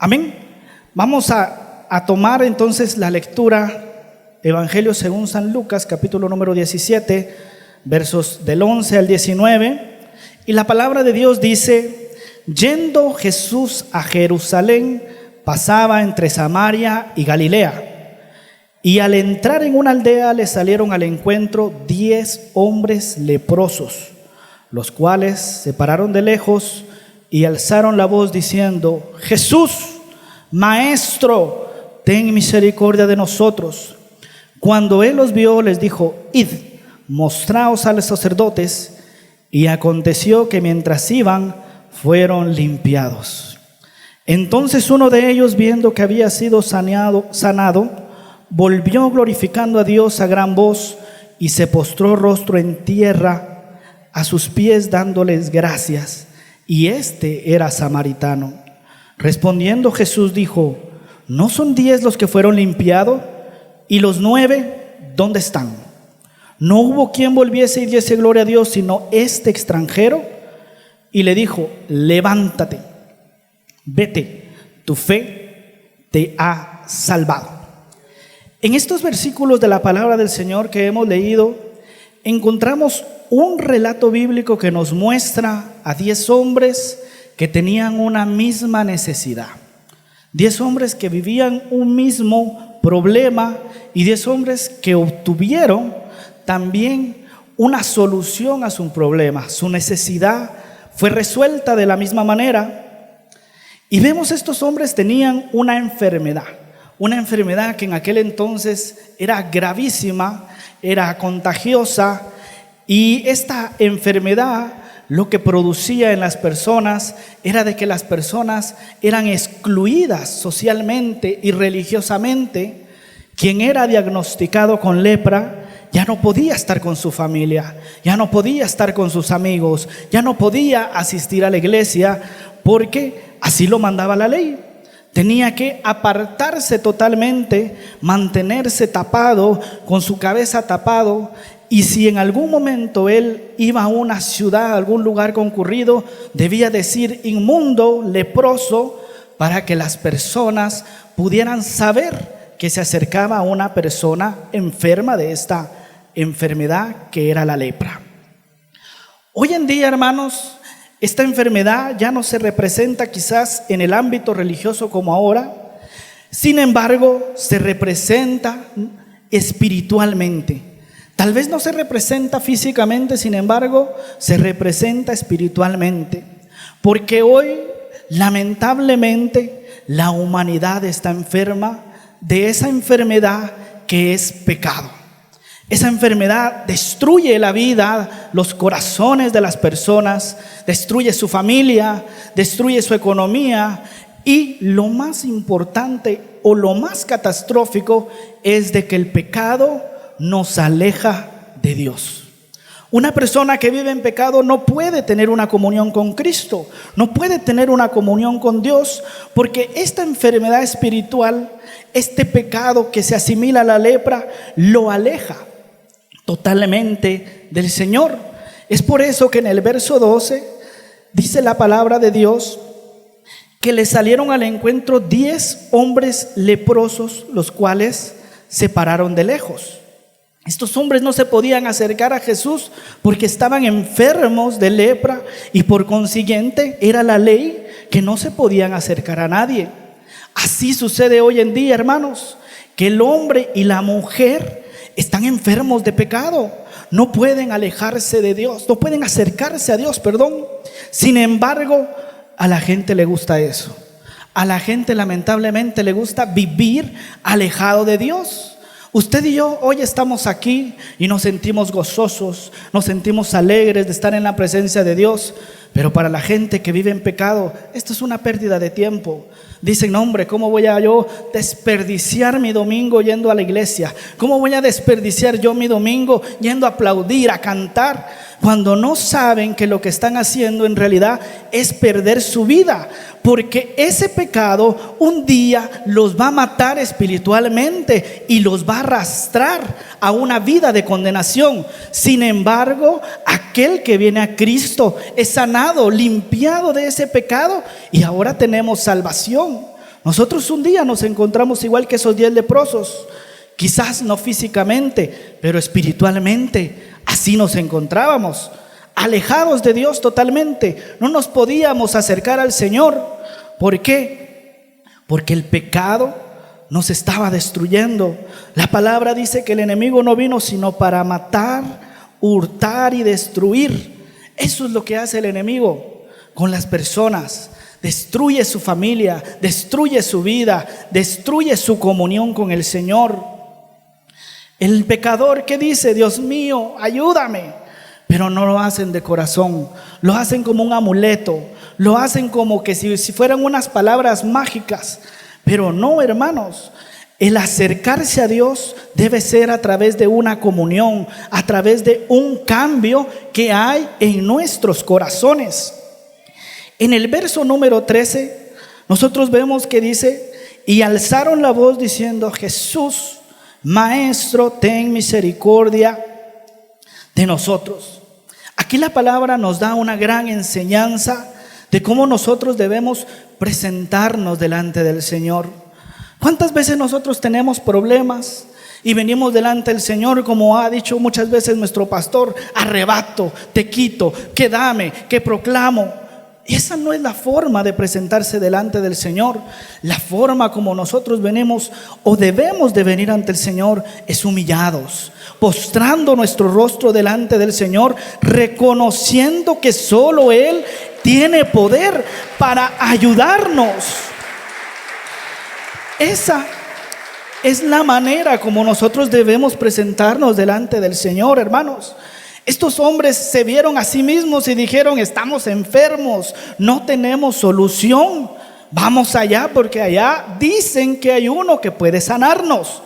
Amén. Vamos a tomar entonces la lectura, Evangelio según San Lucas, capítulo número 17, versos del 11 al 19. Y la palabra de Dios dice: yendo Jesús a Jerusalén, pasaba entre Samaria y Galilea. Y al entrar en una aldea le salieron al encuentro 10 hombres leprosos, los cuales se pararon de lejos y alzaron la voz diciendo: Jesús, Maestro, ten misericordia de nosotros. Cuando él los vio, les dijo: id, mostraos a los sacerdotes. Y aconteció que mientras iban, fueron limpiados. Entonces uno de ellos, viendo que había sido sanado, volvió glorificando a Dios a gran voz y se postró rostro en tierra a sus pies dándoles gracias. Y este era samaritano. Respondiendo Jesús dijo: ¿no son 10 los que fueron limpiados? ¿Y los 9 dónde están? No hubo quien volviese y diese gloria a Dios, sino este extranjero. Y le dijo: levántate, vete, tu fe te ha salvado. En estos versículos de la palabra del Señor que hemos leído, encontramos un relato bíblico que nos muestra a 10 hombres que tenían una misma necesidad. 10 hombres que vivían un mismo problema y 10 hombres que obtuvieron también una solución a su problema. Su necesidad fue resuelta de la misma manera. Y vemos estos hombres tenían una enfermedad que en aquel entonces era gravísima, era contagiosa, y esta enfermedad lo que producía en las personas era de que las personas eran excluidas socialmente y religiosamente. Quien era diagnosticado con lepra ya no podía estar con su familia, ya no podía estar con sus amigos, ya no podía asistir a la iglesia, porque así lo mandaba la ley. Tenía que apartarse totalmente, mantenerse tapado, con su cabeza tapado. Y si en algún momento él iba a una ciudad, a algún lugar concurrido, debía decir inmundo, leproso, para que las personas pudieran saber que se acercaba a una persona enferma de esta enfermedad que era la lepra. Hoy en día, hermanos, esta enfermedad ya no se representa quizás en el ámbito religioso como ahora. Sin embargo, se representa espiritualmente. Tal vez no se representa físicamente, sin embargo, se representa espiritualmente. Porque hoy, lamentablemente, la humanidad está enferma de esa enfermedad que es pecado. Esa enfermedad destruye la vida, los corazones de las personas, destruye su familia, destruye su economía, y lo más importante o lo más catastrófico es de que el pecado nos aleja de Dios. Una persona que vive en pecado no puede tener una comunión con Cristo, no puede tener una comunión con Dios, porque esta enfermedad espiritual, este pecado que se asimila a la lepra, lo aleja totalmente del Señor. Es por eso que en el verso 12 dice la palabra de Dios que le salieron al encuentro 10 hombres leprosos, los cuales se pararon de lejos. Estos hombres no se podían acercar a Jesús porque estaban enfermos de lepra, y por consiguiente era la ley que no se podían acercar a nadie. Así sucede hoy en día, hermanos, que el hombre y la mujer están enfermos de pecado, no pueden alejarse de Dios, no pueden acercarse a Dios, Sin embargo, a la gente le gusta eso. A la gente lamentablemente le gusta vivir alejado de Dios. Usted y yo hoy estamos aquí y nos sentimos gozosos, nos sentimos alegres de estar en la presencia de Dios, pero para la gente que vive en pecado, esto es una pérdida de tiempo. Dicen: no, hombre, ¿cómo voy a yo desperdiciar mi domingo yendo a la iglesia? ¿Cómo voy a desperdiciar yo mi domingo yendo a aplaudir, a cantar? Cuando no saben que lo que están haciendo en realidad es perder su vida, porque ese pecado un día los va a matar espiritualmente y los va a arrastrar a una vida de condenación. Sin embargo, aquel que viene a Cristo es sanado, limpiado de ese pecado, y ahora tenemos salvación. Nosotros un día nos encontramos igual que esos 10 leprosos, quizás no físicamente, pero espiritualmente. Así nos encontrábamos, alejados de Dios totalmente. No nos podíamos acercar al Señor. ¿Por qué? Porque el pecado nos estaba destruyendo. La palabra dice que el enemigo no vino sino para matar, hurtar y destruir. Eso es lo que hace el enemigo con las personas. Destruye su familia, destruye su vida, destruye su comunión con el Señor. El pecador que dice: Dios mío, ayúdame, pero no lo hacen de corazón, lo hacen como un amuleto, lo hacen como que si fueran unas palabras mágicas. Pero no, hermanos, el acercarse a Dios debe ser a través de una comunión, a través de un cambio que hay en nuestros corazones. En el verso número 13, nosotros vemos que dice: y alzaron la voz diciendo: Jesús, Maestro, ten misericordia de nosotros. Aquí la palabra nos da una gran enseñanza de cómo nosotros debemos presentarnos delante del Señor. ¿Cuántas veces nosotros tenemos problemas y venimos delante del Señor, como ha dicho muchas veces nuestro pastor: arrebato, te quito, que dame, que proclamo? Esa no es la forma de presentarse delante del Señor. La forma como nosotros venimos o debemos de venir ante el Señor es humillados, postrando nuestro rostro delante del Señor, reconociendo que solo Él tiene poder para ayudarnos. Esa es la manera como nosotros debemos presentarnos delante del Señor, hermanos. Estos hombres se vieron a sí mismos y dijeron: estamos enfermos, no tenemos solución, vamos allá porque allá dicen que hay uno que puede sanarnos.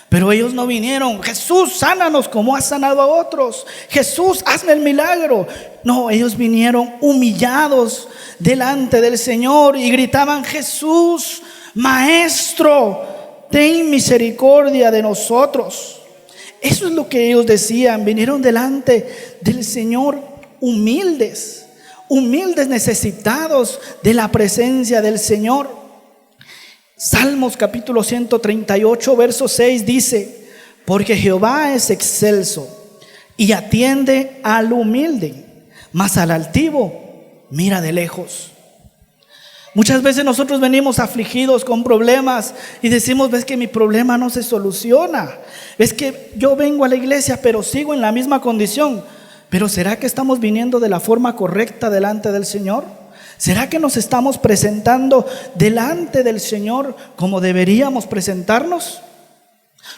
Pero ellos no vinieron: Jesús, sánanos como has sanado a otros, Jesús, hazme el milagro. No, ellos vinieron humillados delante del Señor y gritaban: Jesús, Maestro, ten misericordia de nosotros. Eso es lo que ellos decían. Vinieron delante del Señor humildes, necesitados de la presencia del Señor. Salmos capítulo 138 verso 6 dice: porque Jehová es excelso y atiende al humilde, mas al altivo mira de lejos. Muchas veces nosotros venimos afligidos con problemas y decimos: ves que mi problema no se soluciona, ves que yo vengo a la iglesia pero sigo en la misma condición. Pero ¿será que estamos viniendo de la forma correcta delante del Señor? ¿Será que nos estamos presentando delante del Señor como deberíamos presentarnos?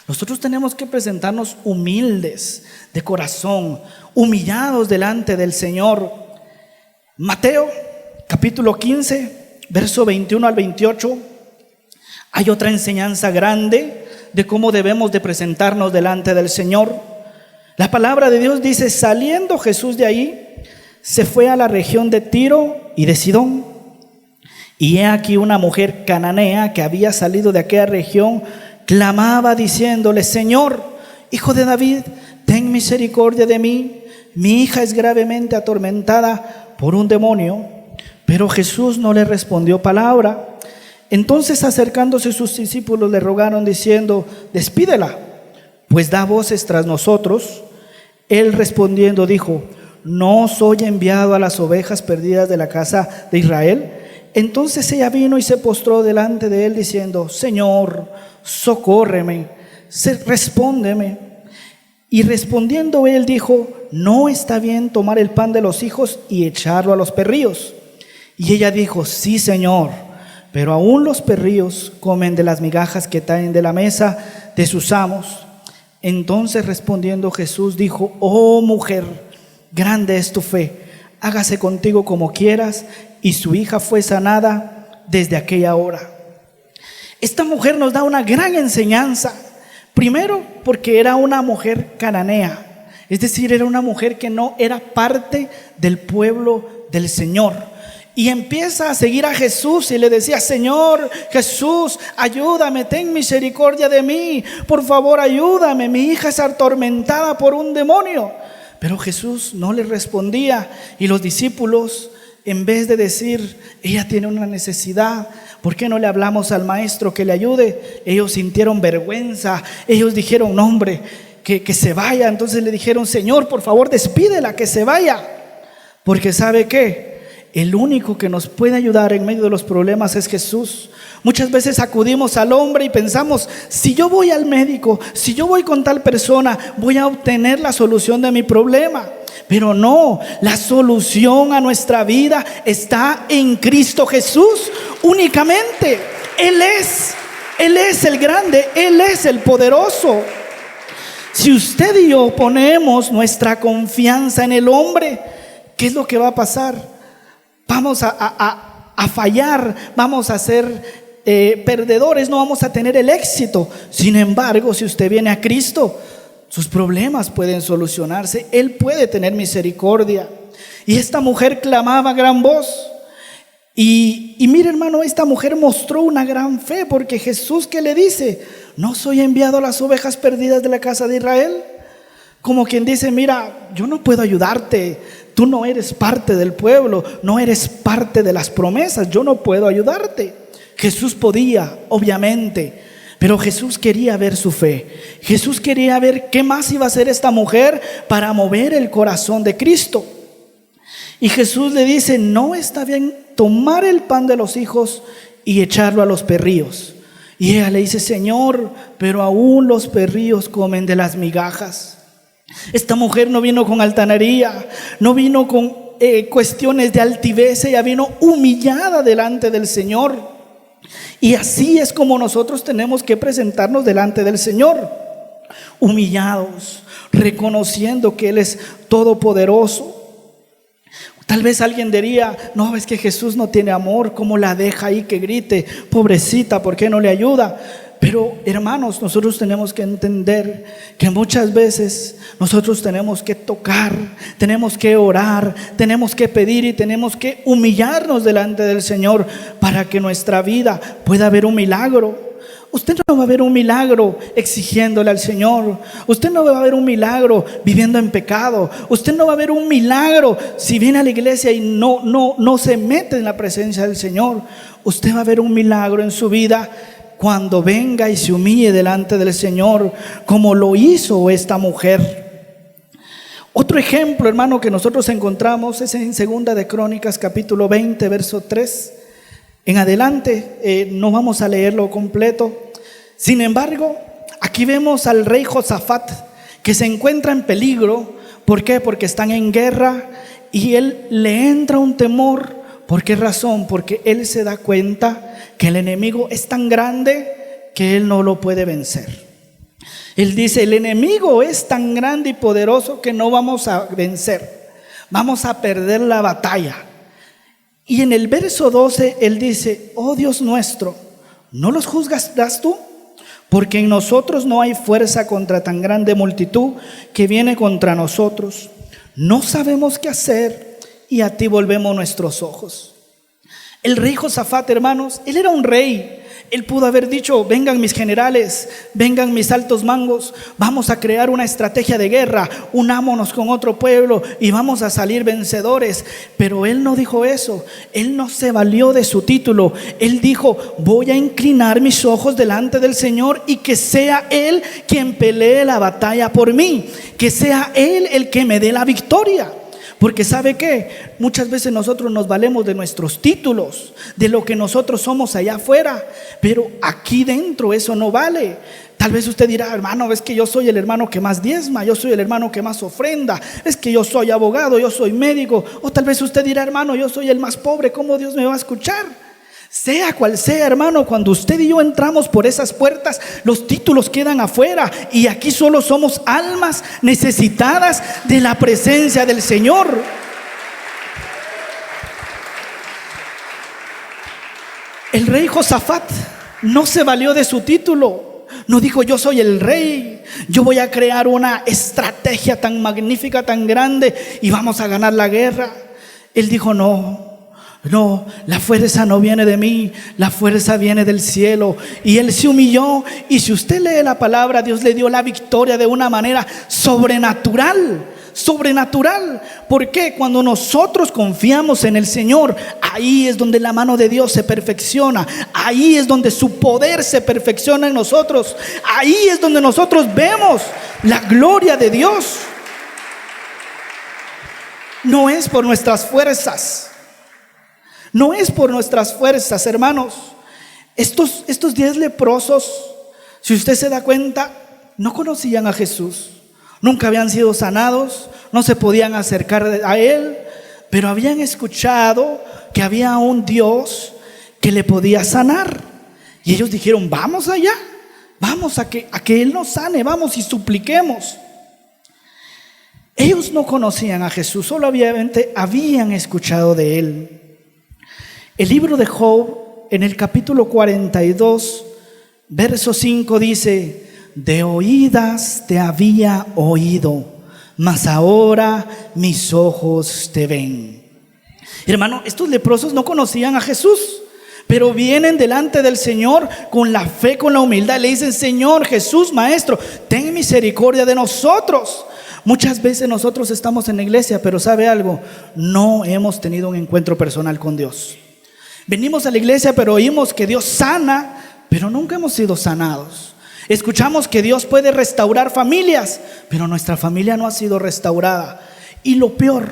Nosotros tenemos que presentarnos humildes de corazón, humillados delante del Señor. Mateo capítulo 15 verso 21 al 28, hay otra enseñanza grande de cómo debemos de presentarnos delante del Señor. La palabra de Dios dice: saliendo Jesús de ahí, se fue a la región de Tiro y de Sidón. Y he aquí una mujer cananea que había salido de aquella región, clamaba diciéndole: Señor, Hijo de David, ten misericordia de mí, mi hija es gravemente atormentada por un demonio. Pero Jesús no le respondió palabra. Entonces, acercándose sus discípulos, le rogaron diciendo: despídela, pues da voces tras nosotros. Él respondiendo dijo: ¿no soy enviado a las ovejas perdidas de la casa de Israel? Entonces ella vino y se postró delante de él diciendo: Señor, socórreme, respóndeme. Y respondiendo él dijo: no está bien tomar el pan de los hijos y echarlo a los perrillos. Y ella dijo: sí, Señor, pero aún los perrillos comen de las migajas que caen de la mesa de sus amos. Entonces respondiendo Jesús dijo: oh mujer, grande es tu fe, hágase contigo como quieras. Y su hija fue sanada desde aquella hora. Esta mujer nos da una gran enseñanza. Primero, porque era una mujer cananea, es decir, era una mujer que no era parte del pueblo del Señor. Y empieza a seguir a Jesús y le decía: Señor Jesús, ayúdame, ten misericordia de mí, por favor ayúdame, mi hija es atormentada por un demonio. Pero Jesús no le respondía, y los discípulos, en vez de decir: ella tiene una necesidad, ¿Por qué no le hablamos al maestro que le ayude? Ellos sintieron vergüenza, ellos dijeron, no hombre, que se vaya. Entonces le dijeron, Señor, por favor despídela, que se vaya. Porque ¿sabe qué? El único que nos puede ayudar en medio de los problemas es Jesús. Muchas veces acudimos al hombre y pensamos, si yo voy al médico, si yo voy con tal persona, voy a obtener la solución de mi problema. Pero no, la solución a nuestra vida está en Cristo Jesús únicamente. Él es el grande, Él es el poderoso. Si usted y yo ponemos nuestra confianza en el hombre, ¿qué es lo que va a pasar? Vamos a fallar, vamos a ser perdedores, no vamos a tener el éxito. Sin embargo, si usted viene a Cristo, sus problemas pueden solucionarse. Él puede tener misericordia. Y esta mujer clamaba a gran voz. Y mire, hermano, esta mujer mostró una gran fe, porque Jesús, ¿qué le dice? ¿No soy enviado a las ovejas perdidas de la casa de Israel? Como quien dice, mira, yo no puedo ayudarte, tú no eres parte del pueblo, no eres parte de las promesas, yo no puedo ayudarte. Jesús podía, obviamente, pero Jesús quería ver su fe. Jesús quería ver qué más iba a hacer esta mujer para mover el corazón de Cristo. Y Jesús le dice, no está bien tomar el pan de los hijos y echarlo a los perrillos. Y ella le dice, Señor, pero aún los perrillos comen de las migajas. Esta mujer no vino con altanería, no vino con cuestiones de altivez, ella vino humillada delante del Señor. Y así es como nosotros tenemos que presentarnos delante del Señor, humillados, reconociendo que Él es todopoderoso. Tal vez alguien diría, no, es que Jesús no tiene amor, ¿cómo la deja ahí que grite? Pobrecita, ¿por qué no le ayuda? Pero hermanos, nosotros tenemos que entender que muchas veces nosotros tenemos que tocar, tenemos que orar, tenemos que pedir y tenemos que humillarnos delante del Señor para que nuestra vida pueda ver un milagro. Usted no va a ver un milagro exigiéndole al Señor. Usted no va a ver un milagro viviendo en pecado. Usted no va a ver un milagro si viene a la iglesia y no se mete en la presencia del Señor. Usted va a ver un milagro en su vida cuando venga y se humille delante del Señor, como lo hizo esta mujer. Otro ejemplo, hermano, que nosotros encontramos es en 2 de Crónicas, capítulo 20, verso 3 en adelante. No vamos a leerlo completo. Sin embargo, aquí vemos al rey Josafat, que se encuentra en peligro. ¿Por qué? Porque están en guerra y él le entra un temor. ¿Por qué razón? Porque él se da cuenta que el enemigo es tan grande que él no lo puede vencer. Él dice, el enemigo es tan grande y poderoso que no vamos a vencer, vamos a perder la batalla. Y en el verso 12 él dice, oh Dios nuestro, ¿no los juzgarás tú? Porque en nosotros no hay fuerza contra tan grande multitud que viene contra nosotros. No sabemos qué hacer y a ti volvemos nuestros ojos. El rey Josafat, hermanos, él era un rey. Él pudo haber dicho, vengan mis generales, vengan mis altos mangos, vamos a crear una estrategia de guerra, unámonos con otro pueblo y vamos a salir vencedores. Pero él no dijo eso, él no se valió de su título. Él dijo, voy a inclinar mis ojos delante del Señor y que sea Él quien pelee la batalla por mí, que sea Él el que me dé la victoria. Porque ¿sabe qué? Muchas veces nosotros nos valemos de nuestros títulos, de lo que nosotros somos allá afuera, pero aquí dentro eso no vale. Tal vez usted dirá, hermano, es que yo soy el hermano que más diezma, yo soy el hermano que más ofrenda, es que yo soy abogado, yo soy médico. O tal vez usted dirá, hermano, yo soy el más pobre, ¿cómo Dios me va a escuchar? Sea cual sea, hermano, cuando usted y yo entramos por esas puertas, los títulos quedan afuera y aquí solo somos almas necesitadas de la presencia del Señor. El rey Josafat no se valió de su título, no dijo yo soy el rey, yo voy a crear una estrategia tan magnífica, tan grande y vamos a ganar la guerra. Él dijo no, la fuerza no viene de mí, la fuerza viene del cielo. Y él se humilló. Y si usted lee la palabra, Dios le dio la victoria de una manera sobrenatural. sobrenatural. ¿Por qué? Cuando nosotros confiamos en el Señor, ahí es donde la mano de Dios se perfecciona. Ahí es donde su poder se perfecciona en nosotros. Ahí es donde nosotros vemos la gloria de Dios. No es por nuestras fuerzas. No es por nuestras fuerzas, hermanos. Estos 10 leprosos, si usted se da cuenta, no conocían a Jesús. Nunca habían sido sanados, no se podían acercar a Él, pero habían escuchado que había un Dios que le podía sanar. Y ellos dijeron, vamos allá, vamos a que Él nos sane, vamos y supliquemos. Ellos no conocían a Jesús, solo habían escuchado de Él. El libro de Job, en el capítulo 42, verso 5 dice: de oídas te había oído, mas ahora mis ojos te ven. Hermano, estos leprosos no conocían a Jesús, pero vienen delante del Señor con la fe, con la humildad. Le dicen: Señor Jesús, Maestro, ten misericordia de nosotros. Muchas veces nosotros estamos en la iglesia, pero ¿sabe algo? No hemos tenido un encuentro personal con Dios. Venimos a la iglesia, pero oímos que Dios sana, pero nunca hemos sido sanados. Escuchamos que Dios puede restaurar familias, pero nuestra familia no ha sido restaurada. Y lo peor,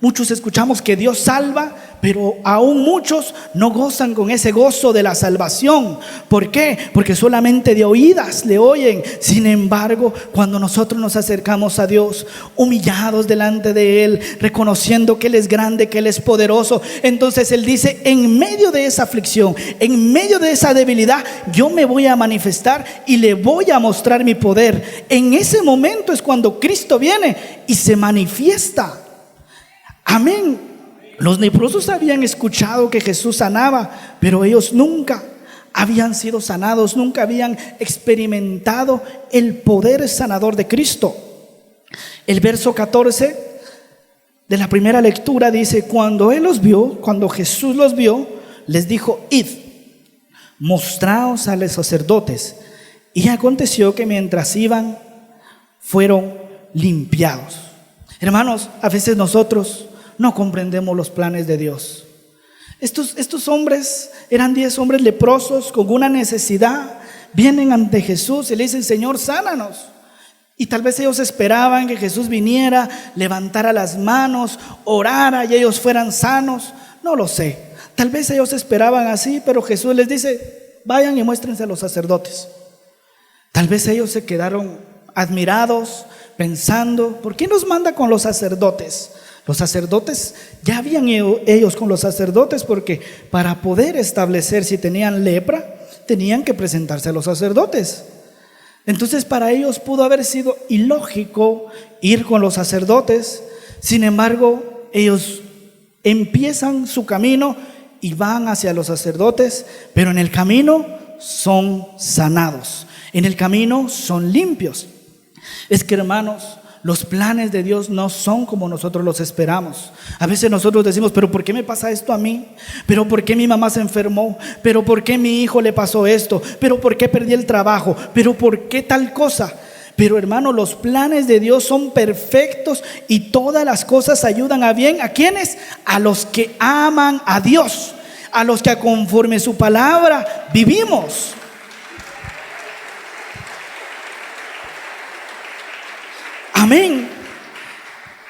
muchos escuchamos que Dios salva, pero aún muchos no gozan con ese gozo de la salvación. ¿Por qué? Porque solamente de oídas le oyen. Sin embargo, cuando nosotros nos acercamos a Dios, humillados delante de Él, reconociendo que Él es grande, que Él es poderoso, entonces Él dice: en medio de esa aflicción, en medio de esa debilidad, yo me voy a manifestar y le voy a mostrar mi poder. En ese momento es cuando Cristo viene y se manifiesta. Amén. Los leprosos habían escuchado que Jesús sanaba, pero ellos nunca habían sido sanados, nunca habían experimentado el poder sanador de Cristo. El verso 14 de la primera lectura dice: cuando Jesús los vio, les dijo: id, mostraos a los sacerdotes. Y aconteció que mientras iban, fueron limpiados. Hermanos, a veces nosotros no comprendemos los planes de Dios. Estos hombres eran 10 hombres leprosos con una necesidad. Vienen ante Jesús y le dicen: Señor, sánanos. Y tal vez ellos esperaban que Jesús viniera, levantara las manos, orara y ellos fueran sanos. No lo sé. Tal vez ellos esperaban así, pero Jesús les dice: vayan y muéstrense a los sacerdotes. Tal vez ellos se quedaron admirados, pensando: ¿por qué nos manda con los sacerdotes? Los sacerdotes, ya habían ido ellos con los sacerdotes, porque para poder establecer si tenían lepra, tenían que presentarse a los sacerdotes. Entonces para ellos pudo haber sido ilógico ir con los sacerdotes. Sin embargo, ellos empiezan su camino y van hacia los sacerdotes, pero en el camino son sanados, en el camino son limpios. Es que, hermanos, los planes de Dios no son como nosotros los esperamos. A veces nosotros decimos: pero ¿por qué me pasa esto a mí? ¿Pero por qué mi mamá se enfermó? ¿Pero por qué mi hijo le pasó esto? ¿Pero por qué perdí el trabajo? ¿Pero por qué tal cosa? Pero, hermano, los planes de Dios son perfectos y todas las cosas ayudan a bien. ¿A quiénes? A los que aman a Dios, a los que conforme su palabra vivimos. Amén.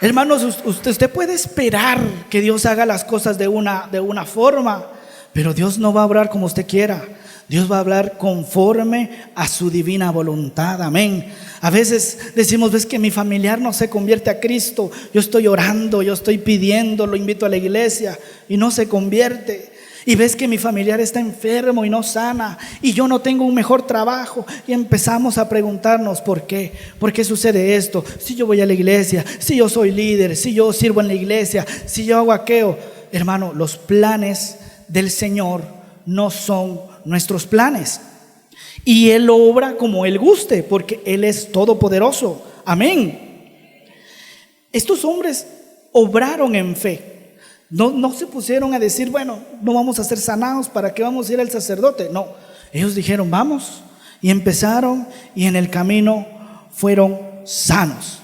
Hermanos, usted puede esperar que Dios haga las cosas de una forma, pero Dios no va a obrar como usted quiera. Dios va a hablar conforme a su divina voluntad. Amén. A veces decimos: ves que mi familiar no se convierte a Cristo. Yo estoy orando, yo estoy pidiendo, lo invito a la iglesia y no se convierte. Y ves que mi familiar está enfermo y no sana, y yo no tengo un mejor trabajo. Y empezamos a preguntarnos: ¿por qué? ¿Por qué sucede esto? Si yo voy a la iglesia, si yo soy líder, si yo sirvo en la iglesia, si yo hago aquello. Hermano, los planes del Señor no son nuestros planes. Y Él obra como Él guste, porque Él es todopoderoso. Amén. Estos hombres obraron en fe. No se pusieron a decir: bueno, no vamos a ser sanados, ¿para qué vamos a ir al sacerdote? No, ellos dijeron: vamos. Y empezaron, y en el camino fueron sanos.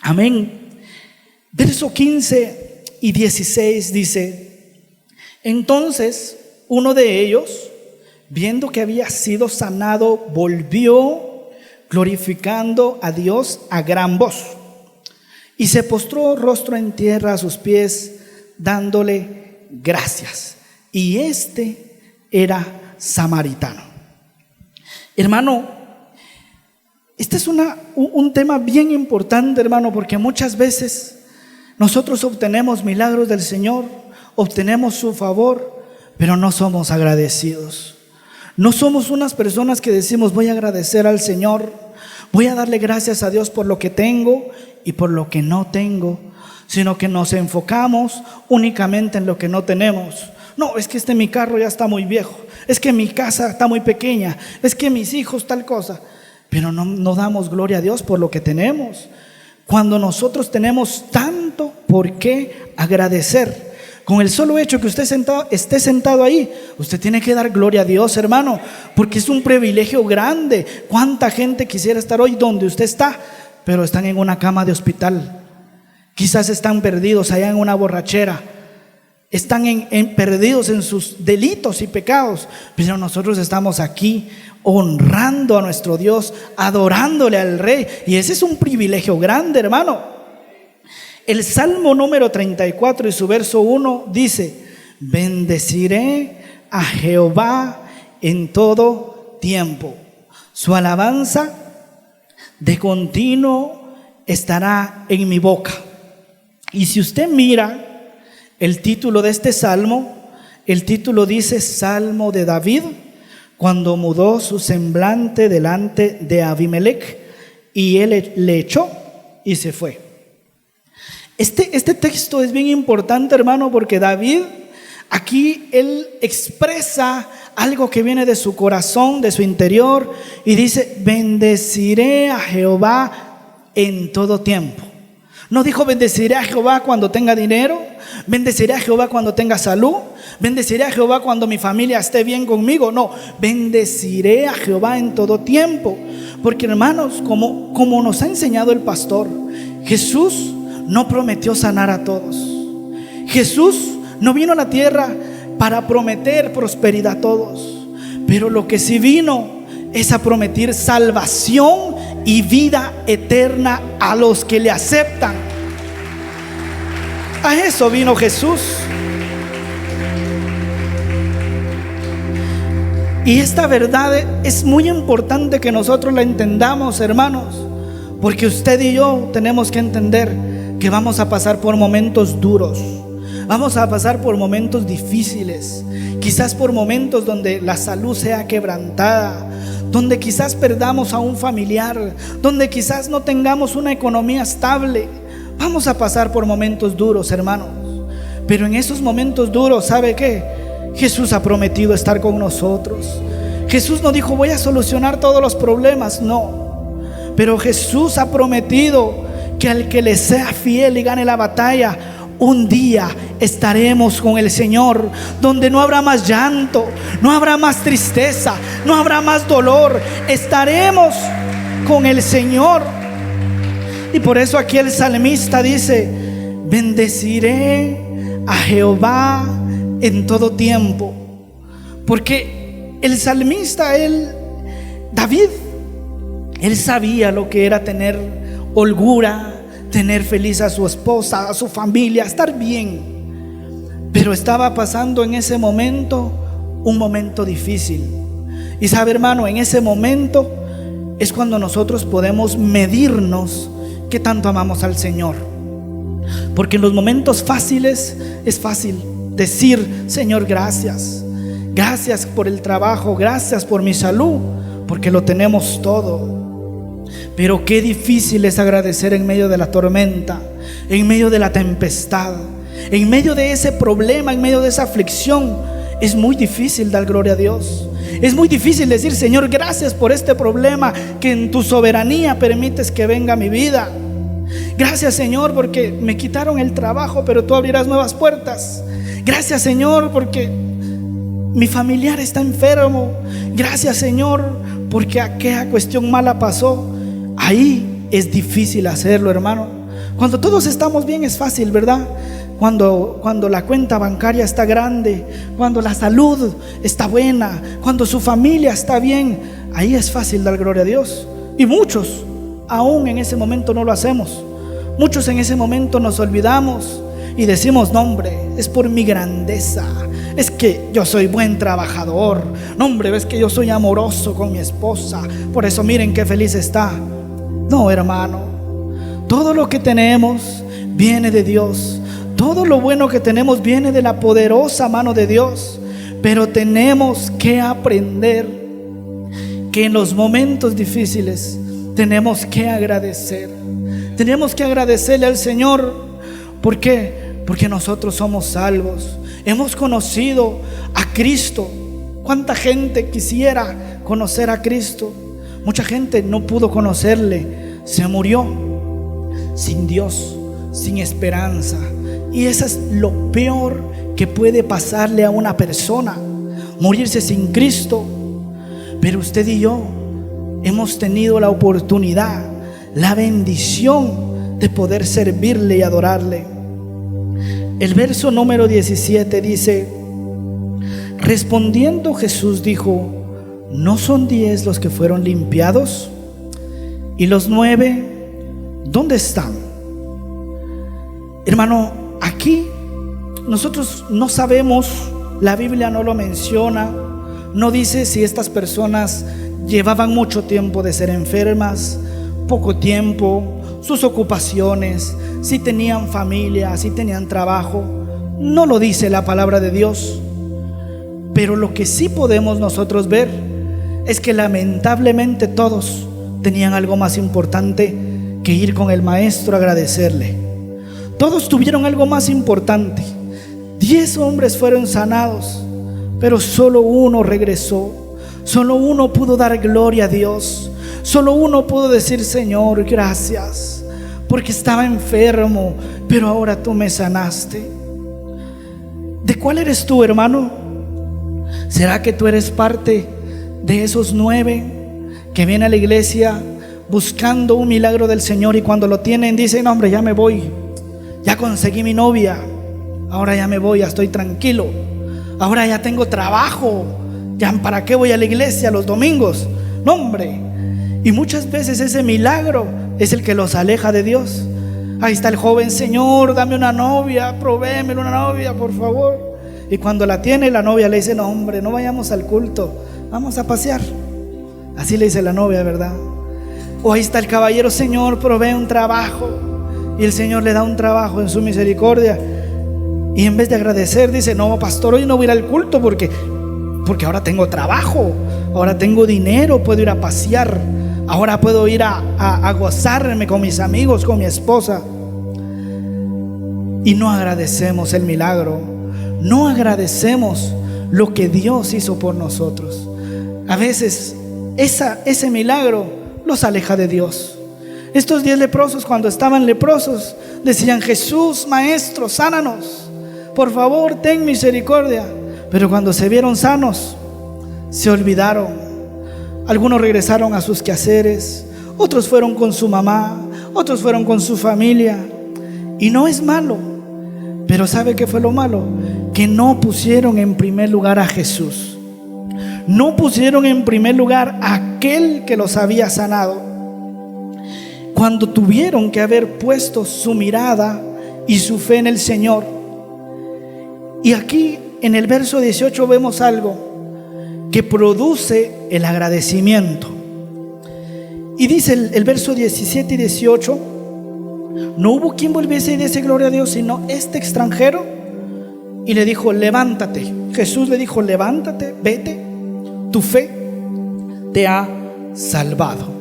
Amén. Verso 15 y 16 dice: entonces uno de ellos, viendo que había sido sanado, volvió glorificando a Dios a gran voz, y se postró rostro en tierra a sus pies, dándole gracias. Y este era samaritano. Hermano, este es un tema bien importante, hermano, porque muchas veces nosotros obtenemos milagros del Señor, obtenemos su favor, pero no somos agradecidos. No somos unas personas que decimos: voy a agradecer al Señor, voy a darle gracias a Dios por lo que tengo y por lo que no tengo, sino que nos enfocamos únicamente en lo que no tenemos. No, es que mi carro ya está muy viejo, es que mi casa está muy pequeña, es que mis hijos tal cosa. Pero no damos gloria a Dios por lo que tenemos, cuando nosotros tenemos tanto por qué agradecer. Con el solo hecho que usted esté sentado ahí, usted tiene que dar gloria a Dios, hermano, porque es un privilegio grande. ¿Cuánta gente quisiera estar hoy donde usted está, pero están en una cama de hospital? Quizás están perdidos allá en una borrachera, están perdidos en sus delitos y pecados, pero nosotros estamos aquí honrando a nuestro Dios, adorándole al Rey, y ese es un privilegio grande, hermano. El Salmo número 34 y su verso 1 dice: bendeciré a Jehová en todo tiempo, su alabanza de continuo estará en mi boca. Y si usted mira el título de este salmo, el título dice: Salmo de David, cuando mudó su semblante delante de Abimelech, y él le echó y se fue. Este texto es bien importante, hermano, porque David aquí él expresa algo que viene de su corazón, de su interior, y dice: bendeciré a Jehová en todo tiempo. No dijo: bendeciré a Jehová cuando tenga dinero, bendeciré a Jehová cuando tenga salud, bendeciré a Jehová cuando mi familia esté bien conmigo. No, bendeciré a Jehová en todo tiempo. Porque, hermanos, como nos ha enseñado el pastor, Jesús no prometió sanar a todos. Jesús no vino a la tierra para prometer prosperidad a todos, pero lo que sí vino es a prometer salvación y vida eterna a los que le aceptan. A eso vino Jesús. Y esta verdad es muy importante que nosotros la entendamos, hermanos, porque usted y yo tenemos que entender que vamos a pasar por momentos duros, vamos a pasar por momentos difíciles, quizás por momentos donde la salud sea quebrantada, donde quizás perdamos a un familiar, donde quizás no tengamos una economía estable. Vamos a pasar por momentos duros, hermanos, pero en esos momentos duros, ¿sabe qué? Jesús ha prometido estar con nosotros. Jesús no dijo: voy a solucionar todos los problemas, no, pero Jesús ha prometido que al que le sea fiel y gane la batalla, un día estaremos con el Señor, donde no habrá más llanto, no habrá más tristeza, no habrá más dolor. Estaremos con el Señor. Y por eso aquí el salmista dice: bendeciré a Jehová en todo tiempo. Porque el salmista, David, él sabía lo que era tener holgura, tener feliz a su esposa, a su familia, estar bien. Pero estaba pasando en ese momento un momento difícil. Y sabe, hermano, en ese momento es cuando nosotros podemos medirnos qué tanto amamos al Señor. Porque en los momentos fáciles es fácil decir: Señor, gracias. Gracias por el trabajo, gracias por mi salud, porque lo tenemos todo. Pero qué difícil es agradecer en medio de la tormenta, en medio de la tempestad, en medio de ese problema, en medio de esa aflicción. Es muy difícil dar gloria a Dios. Es muy difícil decir: Señor, gracias por este problema que en tu soberanía permites que venga a mi vida. Gracias, Señor, porque me quitaron el trabajo, pero tú abrirás nuevas puertas. Gracias, Señor, porque mi familiar está enfermo. Gracias, Señor, porque aquella cuestión mala pasó. Ahí es difícil hacerlo, hermano, Cuando todos estamos bien es fácil, ¿verdad? Cuando la cuenta bancaria está grande, cuando la salud está buena, cuando su familia está bien, ahí es fácil dar gloria a Dios. Y muchos aún en ese momento no lo hacemos. Muchos en ese momento nos olvidamos y decimos: no, hombre, es por mi grandeza, es que yo soy buen trabajador, no, hombre, es que yo soy amoroso con mi esposa, por eso miren qué feliz está. No, hermano, todo lo que tenemos viene de Dios. Todo lo bueno que tenemos viene de la poderosa mano de Dios. Pero tenemos que aprender que en los momentos difíciles tenemos que agradecer. Tenemos que agradecerle al Señor. ¿Por qué? Porque nosotros somos salvos. Hemos conocido a Cristo. ¿Cuánta gente quisiera conocer a Cristo? Mucha gente no pudo conocerle. Se murió sin Dios, sin esperanza. Y eso es lo peor que puede pasarle a una persona, morirse sin Cristo. Pero usted y yo hemos tenido la oportunidad, la bendición de poder servirle y adorarle. El verso número 17 dice: respondiendo Jesús dijo: ¿no son 10 los que fueron limpiados? ¿Y los 9 dónde están? Hermano, aquí nosotros no sabemos, la Biblia no lo menciona, no dice si estas personas llevaban mucho tiempo de ser enfermas, poco tiempo, sus ocupaciones, si tenían familia, si tenían trabajo. No lo dice la palabra de Dios. Pero lo que sí podemos nosotros ver es que lamentablemente todos tenían algo más importante que ir con el maestro a agradecerle. Todos tuvieron algo más importante. 10 hombres fueron sanados, pero solo uno regresó. Solo uno pudo dar gloria a Dios. Solo uno pudo decir: Señor, gracias, porque estaba enfermo, pero ahora tú me sanaste. ¿De cuál eres tú, hermano? ¿Será que tú eres parte de esos 9 que vienen a la iglesia buscando un milagro del Señor, y cuando lo tienen dicen: no, hombre, ya me voy, ya conseguí mi novia, ahora ya me voy, ya estoy tranquilo, ahora ya tengo trabajo, ya para qué voy a la iglesia los domingos? No, hombre. Y muchas veces ese milagro es el que los aleja de Dios. Ahí está el joven: Señor, dame una novia, provéeme una novia, por favor. Y cuando la tiene, la novia le dice: no, hombre, no vayamos al culto, vamos a pasear. Así le dice la novia, ¿verdad? O ahí está el caballero: Señor, provee un trabajo. Y el Señor le da un trabajo en su misericordia. Y en vez de agradecer, dice: no, pastor, hoy no voy a ir al culto porque ahora tengo trabajo, ahora tengo dinero, puedo ir a pasear, ahora puedo ir a gozarme con mis amigos, con mi esposa. Y no agradecemos el milagro, no agradecemos lo que Dios hizo por nosotros. A veces ese milagro los aleja de Dios. Estos 10 leprosos, cuando estaban leprosos, decían: Jesús, maestro, sánanos, por favor, ten misericordia. Pero cuando se vieron sanos, se olvidaron. Algunos regresaron a sus quehaceres, otros fueron con su mamá, otros fueron con su familia. Y no es malo, pero ¿sabe qué fue lo malo? Que no pusieron en primer lugar a Jesús. No pusieron en primer lugar a aquel que los había sanado, cuando tuvieron que haber puesto su mirada y su fe en el Señor. Y aquí en el verso 18 vemos algo que produce el agradecimiento. Y dice el verso 17 y 18: no hubo quien volviese y diese gloria a Dios, sino este extranjero. Y le dijo: levántate. Jesús le dijo: levántate, vete, tu fe te ha salvado.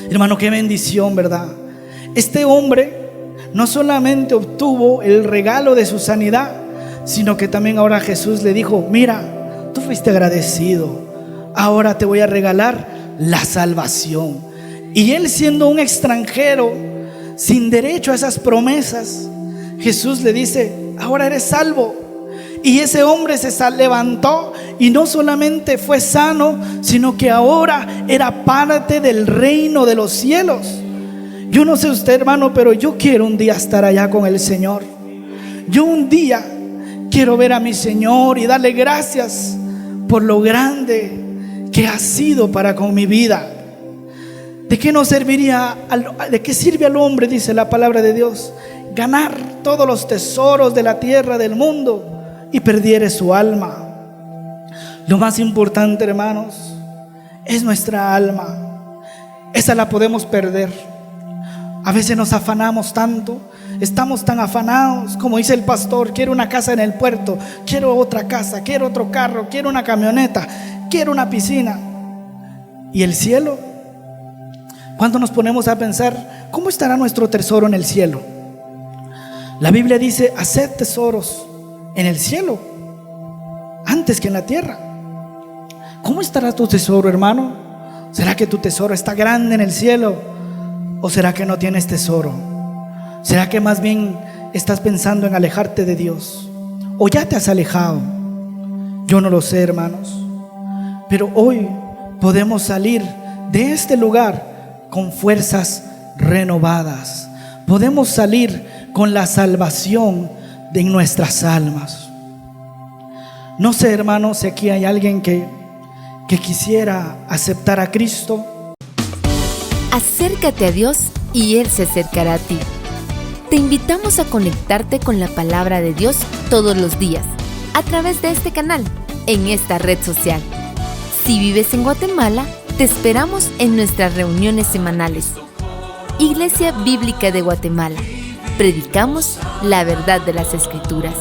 Hermano, qué bendición, ¿verdad? Este hombre no solamente obtuvo el regalo de su sanidad, sino que también ahora Jesús le dijo: mira, tú fuiste agradecido, ahora te voy a regalar la salvación. Y él, siendo un extranjero sin derecho a esas promesas, Jesús le dice: ahora eres salvo. Y ese hombre se levantó y no solamente fue sano, sino que ahora era parte del reino de los cielos. Yo no sé usted, hermano, pero yo quiero un día estar allá con el Señor. Yo un día quiero ver a mi Señor y darle gracias por lo grande que ha sido para con mi vida. ¿De qué nos serviría, de qué sirve al hombre, dice la palabra de Dios, ganar todos los tesoros de la tierra, del mundo, y perdiere su alma? Lo más importante, hermanos, es nuestra alma. Esa la podemos perder. A veces nos afanamos tanto, estamos tan afanados, como dice el pastor: quiero una casa en el puerto, quiero otra casa, quiero otro carro, quiero una camioneta, quiero una piscina. ¿Y el cielo? Cuando nos ponemos a pensar, ¿cómo estará nuestro tesoro en el cielo? La Biblia dice: haced tesoros en el cielo antes que en la tierra. ¿Cómo estará tu tesoro, hermano? ¿Será que tu tesoro está grande en el cielo? ¿O será que no tienes tesoro? ¿Será que más bien estás pensando en alejarte de Dios? ¿O ya te has alejado? Yo no lo sé, hermanos. Pero hoy podemos salir de este lugar con fuerzas renovadas. Podemos salir con la salvación de nuestras almas. No sé, hermanos, si aquí hay alguien que quisiera aceptar a Cristo. Acércate a Dios y Él se acercará a ti. Te invitamos a conectarte con la palabra de Dios todos los días, a través de este canal, en esta red social. Si vives en Guatemala, te esperamos en nuestras reuniones semanales. Iglesia Bíblica de Guatemala. Predicamos la verdad de las Escrituras.